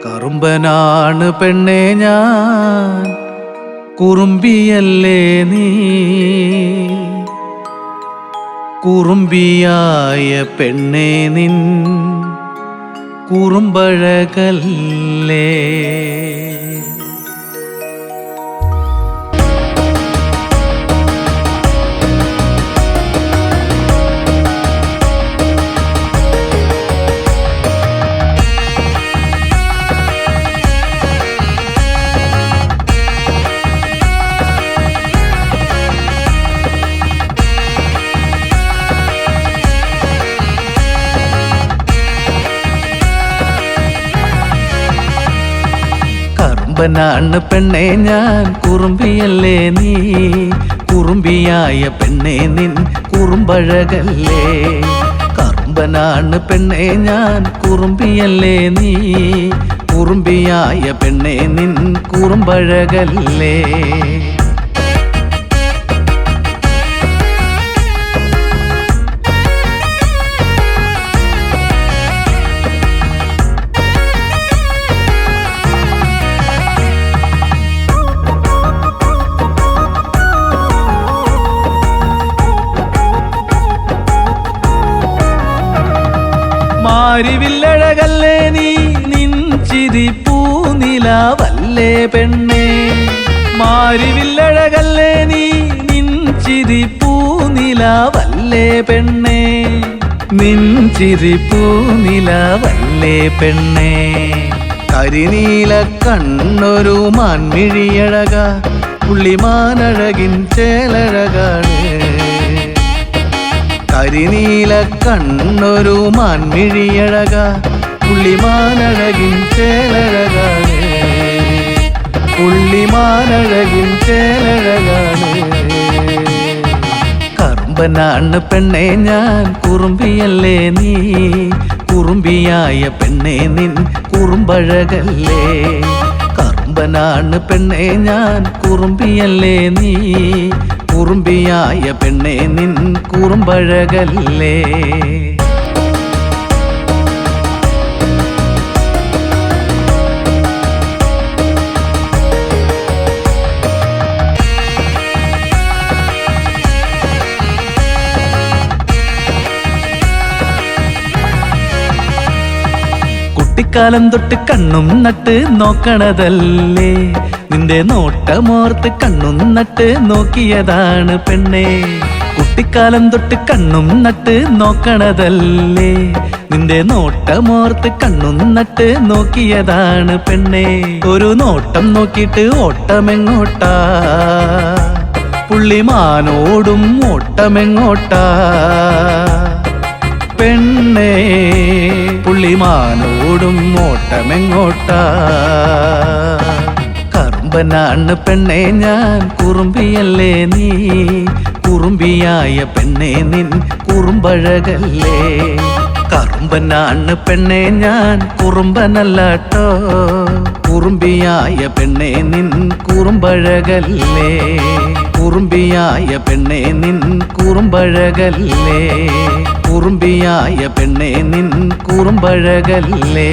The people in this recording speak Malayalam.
കറുമ്പനാണ് പെണ്ണേ ഞാൻ, കുറുമ്പിയല്ലേ നീ. കുറുമ്പിയായ പെണ്ണേ നിൻ കുറുമ്പഴകല്ലേ. കറുമ്പനാണ് പെണ്ണേ ഞാൻ, കുറുമ്പിയല്ലേ നീ. കുറുമ്പിയായ പെണ്ണേ നിൻ കുറുമ്പഴകല്ലേ. കറുമ്പനാണ് പെണ്ണേ ഞാൻ, കുറുമ്പിയല്ലേ നീ. കുറുമ്പിയായ പെണ്ണേ നിൻ കുറുമ്പഴകല്ലേ. മാരിവില്ലഴകല്ലേ നീ, നിൻ ചിരിപ്പൂനിലാവല്ലേ പെണ്ണേ. മാരിവില്ലഴകല്ലേ നീ, നിൻ ചിരിപ്പൂനിലാവല്ലേ പെണ്ണേ. നിൻ ചിരിപ്പൂനിലാവല്ലേ പെണ്ണേ. കരിനീല കണ്ണൊരു മാൻമിഴിയഴക, പുള്ളിമാനഴകിൻ ചേലഴകാണ്. കരിനീല കണ്ണൊരു മാൻമിഴിയഴക, പുള്ളിമാനഴകിൻ ചേലഴകാണ്. പുള്ളിമാനഴകിൻ ചേലഴകാണ്. കറുമ്പനാണ് പെണ്ണേ ഞാൻ, കുറുമ്പിയല്ലേ നീ. കുറുമ്പിയായ പെണ്ണേ നിൻ കുറുമ്പഴകല്ലേ. കറുമ്പനാണ് പെണ്ണേ ഞാൻ, കുറുമ്പിയല്ലേ നീ. കുറുമ്പിയായ പെണ്ണേ നിൻ കുറുമ്പഴകല്ലേ. കുട്ടിക്കാലം തൊട്ട് കണ്ണും നട്ട് നോക്കണതല്ലേ. നിന്റെ നോട്ടമോർത്ത് കണ്ണും നട്ട് നോക്കിയതാണ് പെണ്ണേ. കുട്ടിക്കാലം തൊട്ട് കണ്ണും നട്ട് നോക്കണതല്ലേ. നിന്റെ നോട്ടമോർത്ത് കണ്ണും നട്ട് നോക്കിയതാണ് പെണ്ണേ. ഒരു നോട്ടം നോക്കിയിട്ട് ഓട്ടമെങ്ങോട്ടാ, പുള്ളിമാനോടും ഓട്ടമെങ്ങോട്ടാ പെണ്ണേ. പുള്ളിമാനോടും ഓട്ടമെങ്ങോട്ടാ. കറുമ്പനാണ് പെണ്ണേ ഞാൻ, കുറുമ്പിയല്ലേ നീ. കുറുമ്പിയായ പെണ്ണേ നിൻ കുറുമ്പഴകല്ലേ. കറുമ്പനാണ് പെണ്ണേ ഞാൻ, കുറുമ്പനല്ലാട്ടോ. കുറുമ്പിയായ പെണ്ണേ നിൻ കുറുമ്പഴകല്ലേ. കുറുമ്പിയായ പെണ്ണേ നിൻ കുറുമ്പഴകല്ലേ. കുറുമ്പിയായ പെണ്ണേ നിൻ കുറുമ്പഴകല്ലേ.